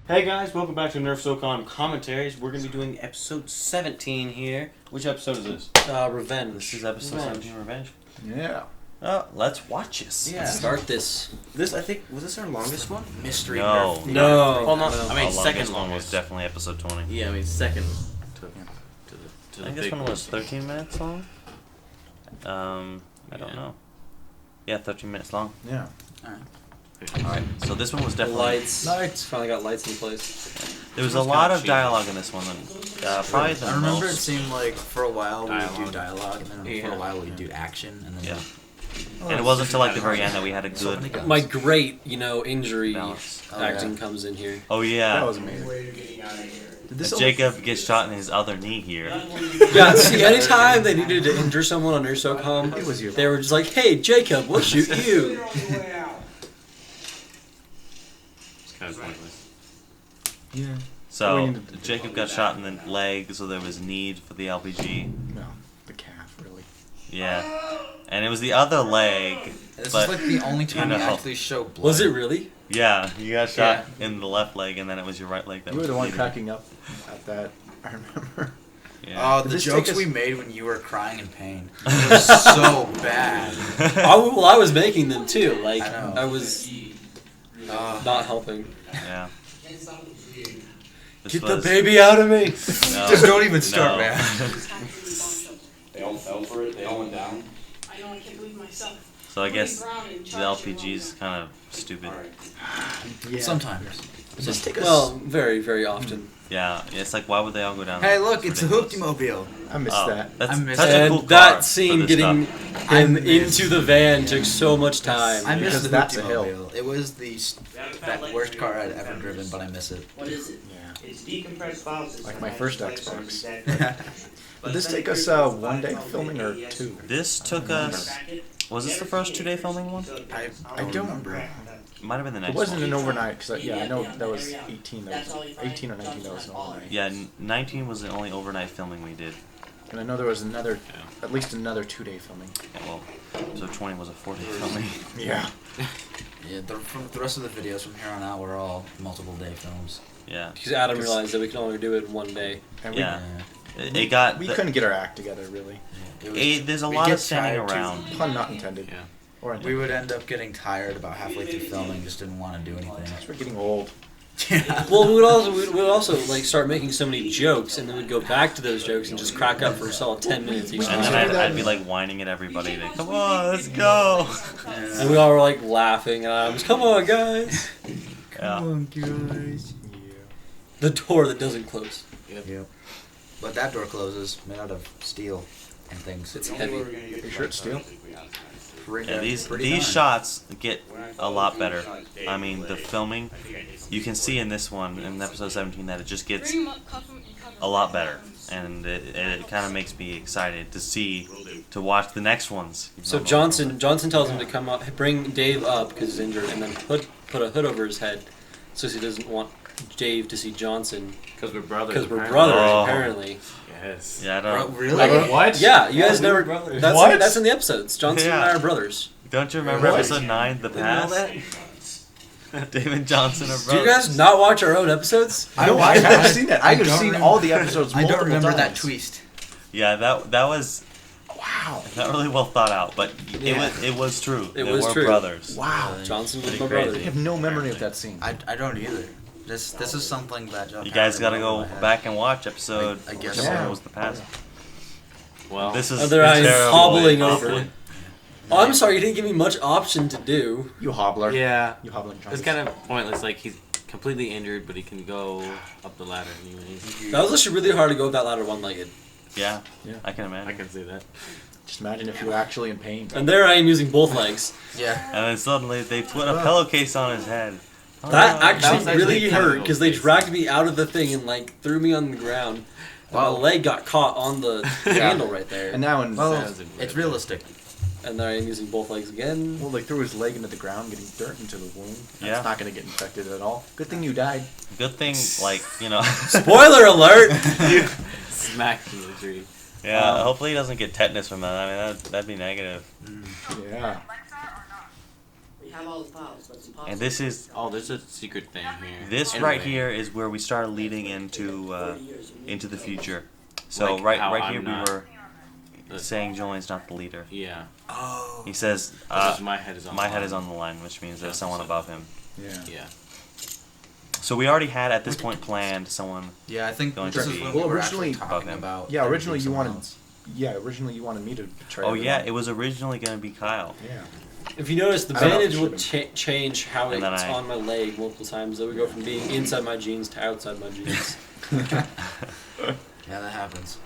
Hey guys, welcome back to Nerf Socom commentaries. We're going to be doing episode 17 here. Which episode is this? Revenge. This is episode 17, Revenge. Yeah. Oh, let's watch this. Yeah. Let's start this. This, I think, was this our longest one? Mystery No. Nerf. No. Well, not, No. I mean, Our second one longest. was Definitely episode 20. Yeah, I mean second to I the think this big one was 13 minutes long. I don't know. Yeah, 13 minutes long. Yeah. Alright, so this one was The definitely... lights. Finally got lights in place. There was a lot of dialogue in this one. Probably the I remember it most. seemed like for a while we would Dialogue. do dialogue, and then for a while we'd do action, and then Yeah. And it wasn't until like the very end that we had a good My great, injury balance. acting comes in here. Oh yeah. That was amazing. Did this Jacob gets shot in his other knee here. Yeah, see, anytime they needed to injure someone on Nerf Socom, It was you. they were just like, hey, Jacob, we'll shoot you. It's kind of pointless. Yeah. So Jacob got shot in the leg, so there was need for the LPG. No, the calf, really. Yeah. And it was the other leg. This but, is like the only time you you know. actually show blood. Was it really? Yeah, you got shot in the left leg, and then it was your right leg that You were was the one bleeding. cracking up at that. I remember. Yeah. Oh, the Did this jokes take us- we made when you were crying in pain. It was so bad. I was making them too. Like, I know. I was not helping. Yeah. This Get the was- baby out of me! No, Just don't even start, no. man. They all fell for it. They all went down. I know I can't believe myself. So I guess the LPG's kind of stupid. Yeah. Sometimes. Does this take us? Well, very, very often. Yeah, it's like why would they all go down? Hey, there? look, it's a ridiculous. Hoopty-mobile. I missed Oh, that. that's I missed such it. a cool And car that for scene this getting stuff. him into the van took so much time. I miss Because the that's a hill. Hoopty-mobile. It was that worst car I'd ever driven, but I miss it. What is it? Yeah. It's decompressed file system. Like my first Xbox. Xbox. Did this take us one day filming or two? This took us. Was this the first 2-day filming one? I don't remember. It might have been the It next wasn't one. an overnight because I know that was 18. That was 18 or 19. That was an overnight. Yeah, 19 was the only overnight filming we did. And I know there was at least another 2-day filming. Yeah, well, so 20 was a 4-day filming. Yeah. Yeah, the rest of the videos from here on out were all multiple day films. Yeah. Because Adam realized that we can only do it in one day. And Yeah. It got. we couldn't get our act together really. There's a we lot get of standing tired, too. around. Pun not intended. Yeah. Or We intended. would end up getting tired about halfway through filming, just didn't want to do anything. We're getting old. Yeah. Well, we'd also like start making so many jokes, and then we'd go back to those jokes and just crack up for a solid 10 minutes each And time. then I'd be like whining at everybody to come on, let's go. And we all were like laughing, and I was, come on, guys! Yeah. guys. The door that doesn't close. Yep. But that door closes, made out of steel and things. It's heavy. You sure it's steel? Yeah, these Pretty these darn. shots get a lot better. I mean, the filming, you can see in this one, in episode 17, that it just gets a lot better. And it kind of makes me excited to watch the next ones. So Johnson tells him to come up, bring Dave up because he's injured, and then put a hood over his head, so he doesn't want Dave to see Johnson. Because we're brothers. Because we're apparently. brothers, Oh. apparently. Yes. Yeah, I don't. Really? What? Yeah, you guys we were never. brothers. That's What? that's in the episodes. Johnson and I are brothers. Don't you remember What? episode 9, The Didn't know Past? David Johnson are brothers. Do you guys not watch our own episodes? No, I have seen that. I have don't seen remember- all the episodes I multiple don't remember times. that twist. Yeah, that was Wow. not really well thought out, but Yeah. it was true. It they was were true. brothers. Wow. Johnson was Pretty my crazy. brother. I have no memory of that scene. I don't either. This is something that You guys gotta go back. back and watch episode. I guess whichever so. one was the past. Well, This is Other eyes terrible. hobbling over. Oh, I'm sorry, you didn't give me much option to do. You hobbler. yeah. You hobbling It's Johnny. kind of pointless. Like, he's completely injured, but he can go up the ladder anyways. That was actually really hard to go up that ladder one-legged. Yeah, Yeah. I can I imagine. can see that. Just imagine if you were actually in pain. And there I am using both legs. Yeah. And then suddenly they put a pillowcase on his head. That Oh, that actually was actually really kind of hurt because they okay. dragged me out of the thing and like threw me on the ground. And my Wow. leg got caught on the handle right there. And now, Well, Sounds it's realistic. And there I am using both legs again. well, they threw his leg into the ground, getting dirt into the wound. That's Yeah. not going to get infected at all. Good thing you died. good thing, like, you know. Spoiler alert! Smacked in the tree. Yeah, hopefully he doesn't get tetanus from that. I mean, that'd be negative. Yeah. have all the files, but it's impossible. And this is Oh, there's a secret thing here. this Anyway, right here is where we start leading into the future. So Like right how right I'm here not we were the- saying Julian's not the leader. Yeah. Oh. He says Because my head is on. my the head is line. on the line, which means there's That's someone the above him. Yeah. Yeah. So we already had at this point planned someone. Yeah, I think Going this to is be- when Well, we were originally- actually talking Above him. about. Yeah, originally you someone wanted. else. Yeah, originally you wanted me to betray. Oh yeah, everyone. it was originally gonna be Kyle. Yeah. If you notice, the I don't know, bandage will should've. change how And then it's I- on my leg multiple times. That would go from being inside my jeans to outside my jeans. Yeah, that happens.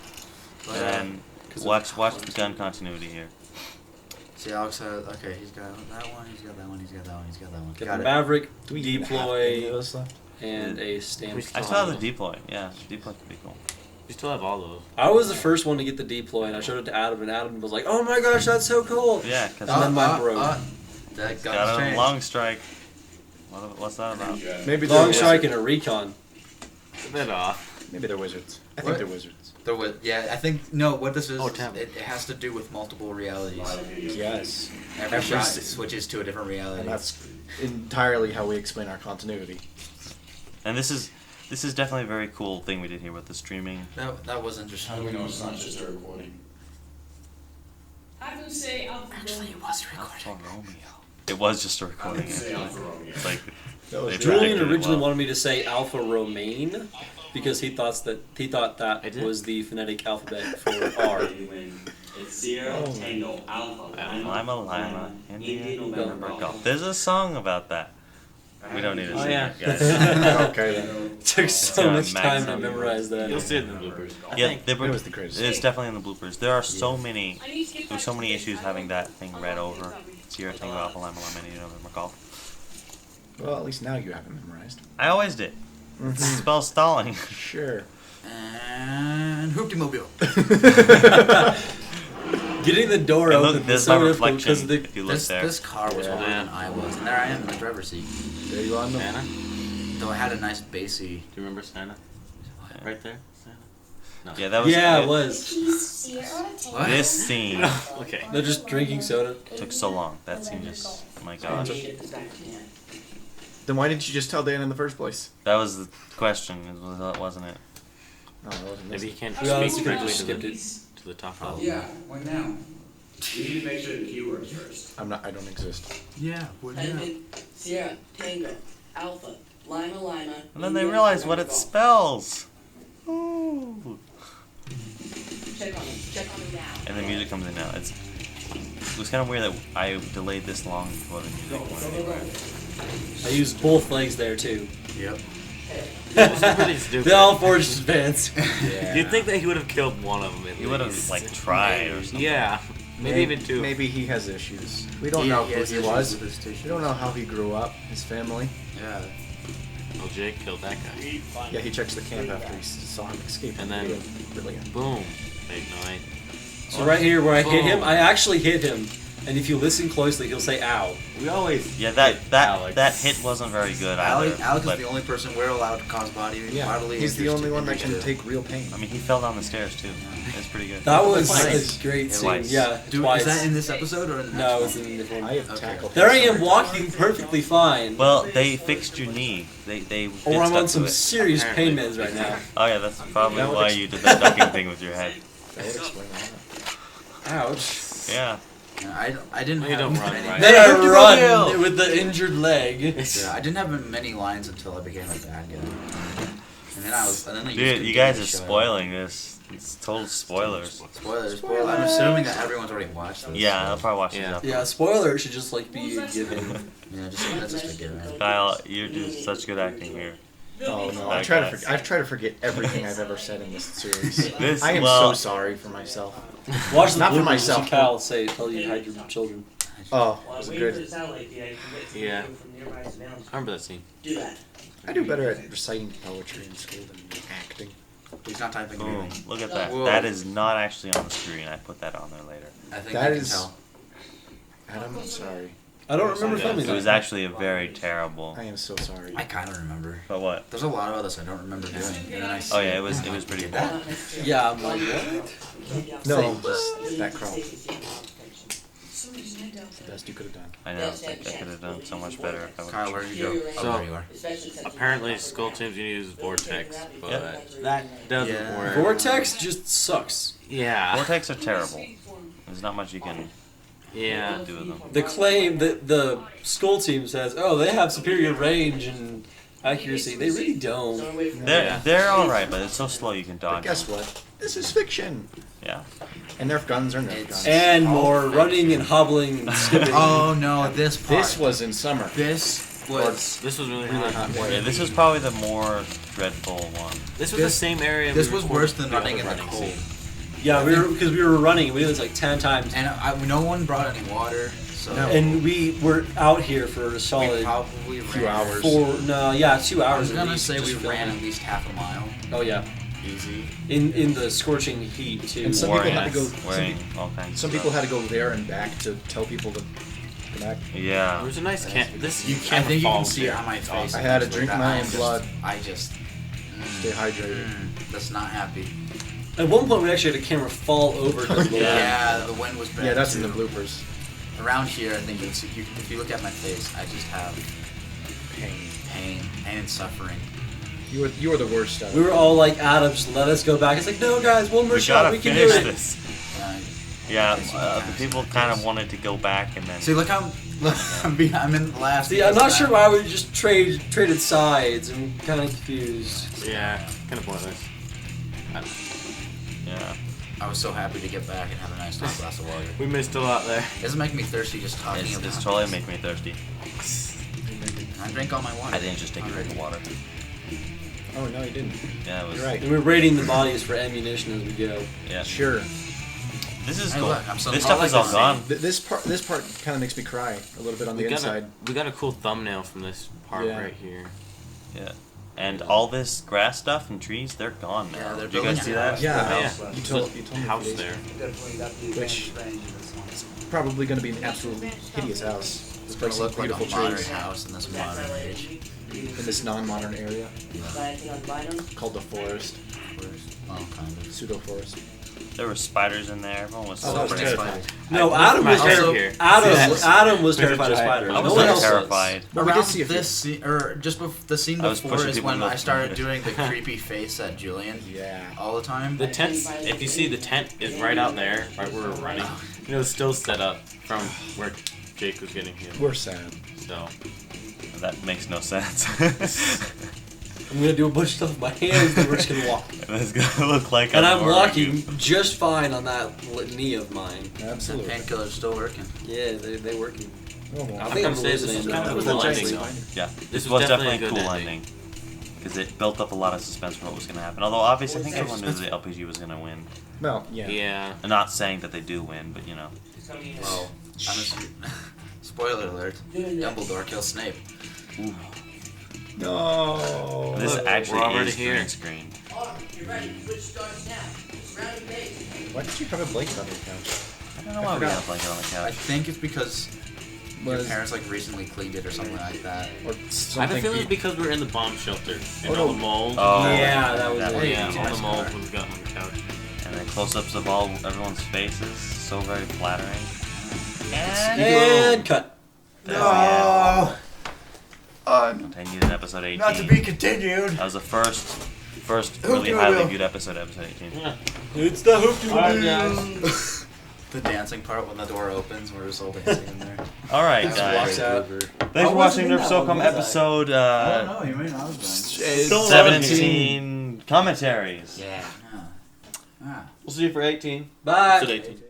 But, And watch the gun continuity here. see, Alex said, okay, he's got that one, he's got that one, he's got that one, he's got that one. Get Got the it. Maverick, Do we even have any of deploy, those left? and a stamp. We I still have the deploy. Yeah, deploy could be cool. You still have all those. I was the first one to get the deploy, and I showed it to Adam, and Adam was like, "Oh my gosh, that's so cool!" Yeah, because And then mine broke. That got gun's a changed. long strike. What's that about? Maybe Long they're strike wizards. and a recon. It's a bit off. Maybe they're wizards. I What? think they're wizards. There was, yeah, I think, no, what this is, Oh, damn. it has to do with multiple realities. Yes. Every Every shot si- switches to a different reality. And that's entirely how we explain our continuity. And this is definitely a very cool thing we did here with the streaming. That was interesting. How do we know it's not just a recording? I would say Alpha Romeo. was Oh, Romeo. It was just a recording. Say Actually. Alpha Romeo. It's like That was they Julian predicted it originally well. wanted me to say Alpha Romaine because he thought that I did? was the phonetic alphabet for R. It's Sierra Oh. Tango Alpha Lima, India, Indian November, November Golf. Golf. There's a song about that. We don't need to Oh, sing yeah. it, guys. Okay then. It took so Yeah, much time to Maxim. memorize that. You'll see it in the bloopers. I Yeah, think. they It was the greatest. It's definitely in the bloopers. There are so many. I need to get There's back so to many this. issues I having don't- that thing read over. Sierra Tango Alpha Lima India November Golf. Well, at least now you have it memorized. I always did. Mhm. Spell stalling. Sure. And Hoopty Mobile. Getting the door And open look, was there's so my difficult reflection. because the If you look there. This car was Yeah. older than I was, and there I am in the driver's seat. There you are. No. Santa? Though I had a nice bassy. Do you remember Santa? Right there? Santa? No. Yeah, that was. it was. What? This scene Okay. They're just drinking soda. took so long. That scene just. Oh my gosh. Then why didn't you just tell Dan in the first place? That was the question, wasn't it? No, that wasn't Maybe he this. can't We honestly speak could have directly just to skipped the, it. to the top level. Yeah, when now? We need to make sure the keywords first. I'm not. I don't exist. Yeah. What Type in Sierra Tango Alpha Lima. And then they India, realized what November it Golf. spells. Ooh. Check on him. Check on him now. And the music comes in now. It was kind of weird that I delayed this long before the music went anywhere. I used both legs there too. Yep. Pretty stupid. They all forged advance. Yeah. You'd think that he would have killed one of them at He would have least. like tried or something. Yeah. Maybe even two. Maybe he has issues. We don't know who has he issues was. with his tissues. We don't know how he grew up. His family. Yeah. Oh, Jake killed that guy. Yeah, he checks the camp after he saw him escape. And then- Brilliant. Boom. Wait, no, I... So right here where I hit him, Boom. I actually hit him. And if you listen closely, he'll say "ow." We always... Yeah, that hit that Alex. that hit wasn't very good either. Alex but, is the only person we're allowed to cause bodily He's the injuries only to- one that can injuries to. take real pain. I mean, he fell down the stairs too. It's pretty good. That was Twice. a great Yeah, scene. twice. Yeah, Dude, twice. is that in this episode or in the No, next it's one? in the different I one. have Okay. tackled. There I him am several walking times. perfectly fine. Well, they fixed your knee. They did Or I'm stuff on some to it. serious pain Apparently. meds right now. Oh yeah, that's probably That would why ex- you did that ducking thing with your head. That would explain that. Ouch. Yeah. Yeah, I didn't You have don't run, many. right? Then I Have to go run down. with the injured leg. Yeah, I didn't have many lines until I became a bad guy. And then I was. And then I used Dude, to you do guys the are show. spoiling this. It's total spoilers. Spoilers. I'm assuming that everyone's already watched this. Yeah, so- I'll probably watch Yeah. this Yeah, spoiler should just like be given. Yeah, that's just a given. Kyle, you're doing such good acting here. Oh no, That I try to. guy's- I've tried to forget everything I've ever said in this series. This- I am well- so sorry for myself. Watch the Not for bloopers, myself. see Kyle say, tell you to hide your children. Oh, Well, was I it waited for good? the satellite feed. I can get some Yeah. info from nearby surveillance. I remember that scene. Do that. I do better at reciting poetry in school than acting. He's not typing Boom. anything. Look at that. Whoa. That is not actually on the screen. I put that on there later. I think That I can is- tell. Adam, I'm sorry. I don't remember Yeah, filming It was that. actually a very terrible. I am so sorry. I kind of remember. But what? There's a lot of this I don't remember doing. And then I see Oh yeah, it was pretty Did bad. that? Yeah, I'm like, what? No, just that crowd. Somebody's head down The there. best you could have done. I know. I could have done so much better if I would. Kyle, where did you go? So- Oh, there you are. Apparently, Skull Team's gonna use Vortex, but that doesn't Yeah. work. Vortex just sucks. Yeah. Vortex are terrible. There's not much you can Yeah. do with them. The claim that the Skull Team says, oh, they have superior range and accuracy. They really don't. They're all right, but it's so slow you can But dodge. guess what? This is fiction. Yeah. And Nerf guns are Nerf It's- guns. And more running and hobbling and skipping. Oh no, this part. This was in summer. This was. This was really Really hot. hot. Yeah, this is probably the more dreadful one. This was the same area. This we was recorded worse than the running in other the running cold. scene. Yeah, because we were running. We did this like 10 times. And no one brought any water, so No. And we were out here for a we solid probably few ran. hours. 2 I hours. was at gonna least, say just we ran filming. at least half a mile. Oh yeah, Easy. in the scorching heat too. And some Wearing, people had to go. wearing all kinds Some of people stuff. had to go there and back to tell people to come back. Yeah. There's a nice camp. This I camera think you can falls see here. it on my It's face. awesome. I had to drink my own blood. I just. Stay hydrated. That's not happy. At one point, we actually had a camera fall over. To the Yeah, the wind was bad. Yeah, that's in too. the bloopers. Around here, I think if you look at my face, I just have pain and suffering. You were the worst. We were all like, Adam, just let us go back. It's like, no, guys, one more We shot. gotta We can do finish it. this. Uh, Yeah, the people kind of wanted to go back and then. see, look how I'm in the last. See, I'm not because sure that- why we just traded sides. I'm kind of confused. Yeah, kind of pointless. Yeah. I was so happy to get back and have a nice hot glass of water. We missed a lot there. This is making me thirsty just talking about It's it. totally making me thirsty. I drank all my water. I didn't just take a drink of water. Oh no, you didn't. Yeah, it was. You're right. And we're raiding the bodies for ammunition as we go. Yeah. Sure. This is Hey, cool. look, I'm so- This I stuff like is all this gone. This part kind of makes me cry a little bit on the inside. We got a cool thumbnail from this part Yeah. right here. Yeah. And all this grass stuff and trees, they're gone now. Yeah, they're Did you guys building see a that? house. Yeah. Yeah. You told The me house a few days there. Which probably going to be an absolutely hideous house. It's With gonna like some look like a beautiful modern trees house in this modern age. in this non-modern area Well, called the forest, Well, kind of. pseudo forest. There were spiders in there. Everyone was Oh, so that was afraid. terrifying. No, I Adam moved was my chair terrified. here. Adam was There's a terrified of giant- spiders. I was No one not else was. terrified. But we did see a few. this scene, or just the scene I was before pushing is people when to I the- started doing the creepy face at Julian Yeah. all the time. The tent, if you see, the tent is right out there, right where we're running. You know, it's still set up from where Jake was getting hit. We're sad. So, That makes no sense. I'm gonna do a bunch of stuff with my hands, and we're just gonna walk. It's gonna look like And a I'm horror walking game. just fine on that knee of mine. And Absolutely. painkiller's still working. Yeah, they working. Oh, well. I I'm think gonna I'm say this is hallucinating kind now. of a That cool was a ending, giant though. spider. Yeah, This this was was definitely definitely a a good cool ending. ending. Because it built up a lot of suspense for what was going to happen. Although, obviously, I think everyone knew the LPG was going to win. Well, yeah. yeah. I'm not saying that they do win, but you know. Well, spoiler alert: Dumbledore kills Snape. No. This Look, actually we're already is here. green screen. you're ready. Switch starts now. It's round and base. Why did you have a blanket on your couch? I don't know why we forgot. have a blanket on the I couch. think it's because your Was parents like recently cleaned it or something like that. or I have a something? feeling it's because we're in the bomb shelter. And Oh, all no. the mold. Oh, Yeah, that was it. Yeah, all nice the mold car. was gotten on the couch. And then close-ups of all everyone's faces, so very flattering. And cut. No. Continued in episode 18. continued. That was the first Who really do highly will? viewed episode 18. It's the hoop. Alright, guys. The dancing part when the door opens, we're just all dancing in there. All right, Walks guys. out. Thanks for watching Nerf Socom episode know. You may not have 17 commentaries. Yeah. We'll see you for 18. Bye. Episode 18.